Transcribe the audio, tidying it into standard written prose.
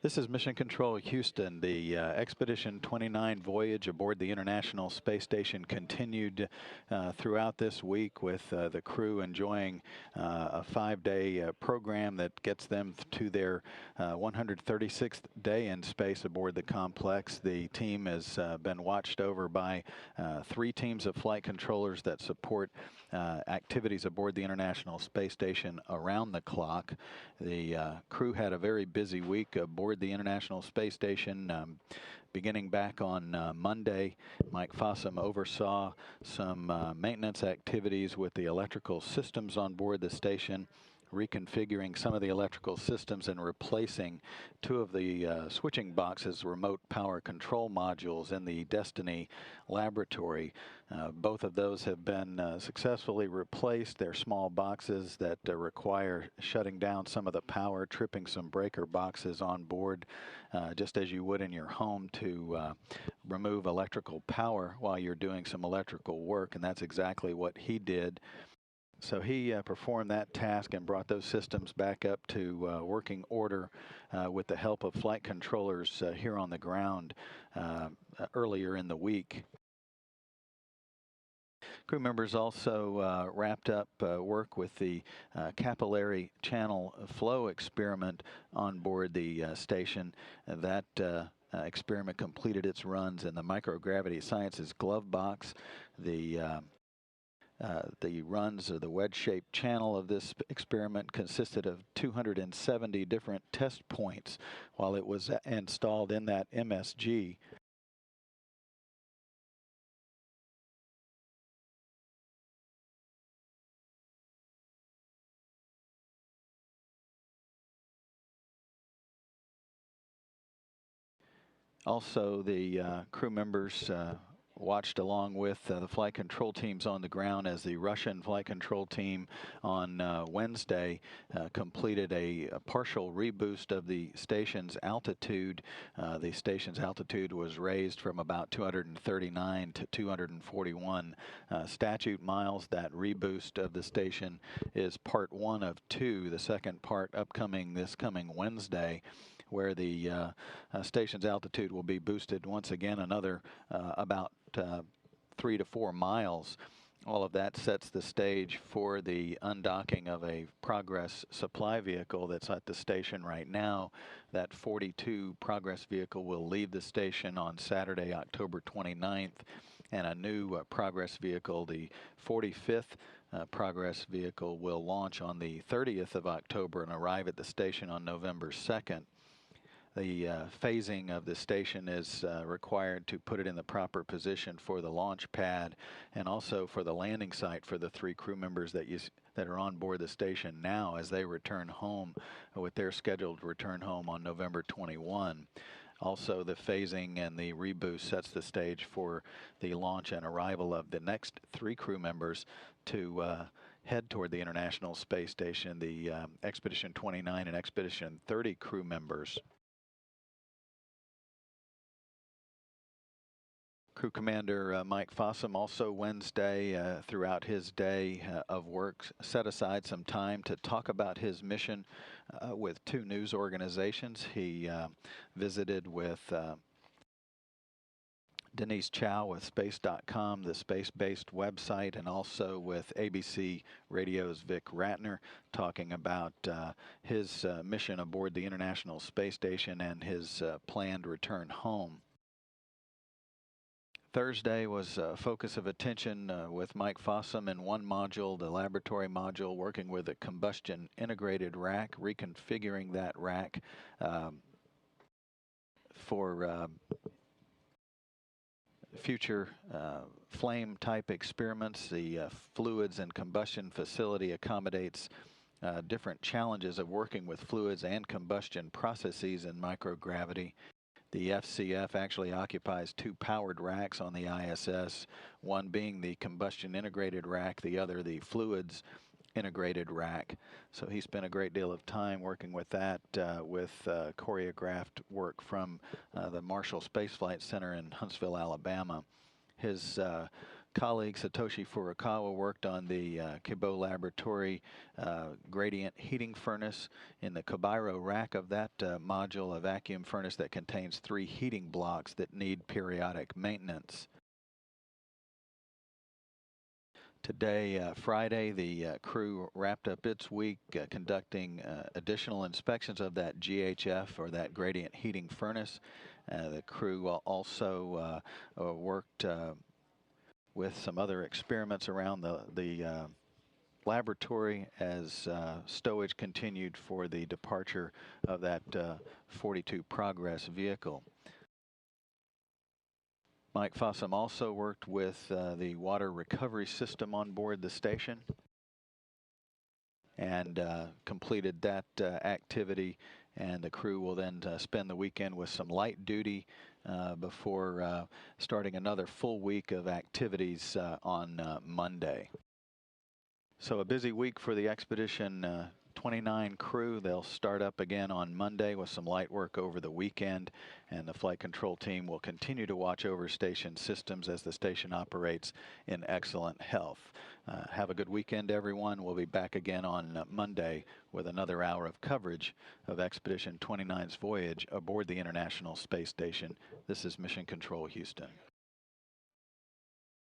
This is Mission Control Houston. The Expedition 29 voyage aboard the International Space Station continued throughout this week with the crew enjoying a 5-day program that gets them to their 136th day in space aboard the complex. The team has been watched over by 3 teams of flight controllers that support activities aboard the International Space Station around the clock. The crew had a very busy week aboard the International Space Station. Beginning back on Monday, Mike Fossum oversaw some maintenance activities with the electrical systems on board the station, reconfiguring some of the electrical systems and replacing 2 of the switching boxes, remote power control modules in the Destiny laboratory. Both of those have been successfully replaced. They're small boxes that require shutting down some of the power, tripping some breaker boxes on board, just as you would in your home to remove electrical power while you're doing some electrical work, and that's exactly what he did. So he performed that task and brought those systems back up to working order with the help of flight controllers here on the ground earlier in the week. Crew members also wrapped up work with the capillary channel flow experiment on board the station. That experiment completed its runs in the Microgravity Sciences glove box. The runs of the wedge-shaped channel of this experiment consisted of 270 different test points while it was installed in that MSG. Also, the crew members watched along with the flight control teams on the ground as the Russian flight control team on Wednesday completed a partial reboost of the station's altitude. The station's altitude was raised from about 239 to 241 statute miles. That reboost of the station is part 1 of 2, the second part upcoming this coming Wednesday, where the station's altitude will be boosted once again another about 3 to 4 miles. All of that sets the stage for the undocking of a Progress supply vehicle that's at the station right now. That 42 Progress vehicle will leave the station on Saturday, October 29th, and a new Progress vehicle, the 45th Progress vehicle, will launch on the 30th of October and arrive at the station on November 2nd. The phasing of the station is required to put it in the proper position for the launch pad and also for the landing site for the 3 crew members that are on board the station now as they return home with their scheduled return home on November 21. Also, the phasing and the reboost sets the stage for the launch and arrival of the next 3 crew members to head toward the International Space Station, the Expedition 29 and Expedition 30 crew members. Crew Commander Mike Fossum also Wednesday, throughout his day of work, set aside some time to talk about his mission with 2 news organizations. He visited with Denise Chow with Space.com, the space-based website, and also with ABC Radio's Vic Ratner, talking about his mission aboard the International Space Station and his planned return home. Thursday was a focus of attention with Mike Fossum in one module, the laboratory module, working with a combustion integrated rack, reconfiguring that rack for future flame type experiments. The fluids and combustion facility accommodates different challenges of working with fluids and combustion processes in microgravity. The FCF actually occupies 2 powered racks on the ISS, one being the combustion integrated rack, the other the fluids integrated rack. So he spent a great deal of time working with that with choreographed work from the Marshall Space Flight Center in Huntsville, Alabama. His colleague Satoshi Furukawa worked on the Kibo Laboratory gradient heating furnace. In the Kabairo rack of that module, a vacuum furnace that contains 3 heating blocks that need periodic maintenance. Today, Friday, the crew wrapped up its week conducting additional inspections of that GHF, or that gradient heating furnace. The crew also worked with some other experiments around the laboratory as stowage continued for the departure of that 42 Progress vehicle. Mike Fossum also worked with the water recovery system on board the station and completed that activity, and the crew will then spend the weekend with some light duty before starting another full week of activities on Monday. So a busy week for the Expedition 29 crew. They'll start up again on Monday with some light work over the weekend, and the flight control team will continue to watch over station systems as the station operates in excellent health. Have a good weekend, everyone. We'll be back again on Monday with another hour of coverage of Expedition 29's voyage aboard the International Space Station. This is Mission Control Houston.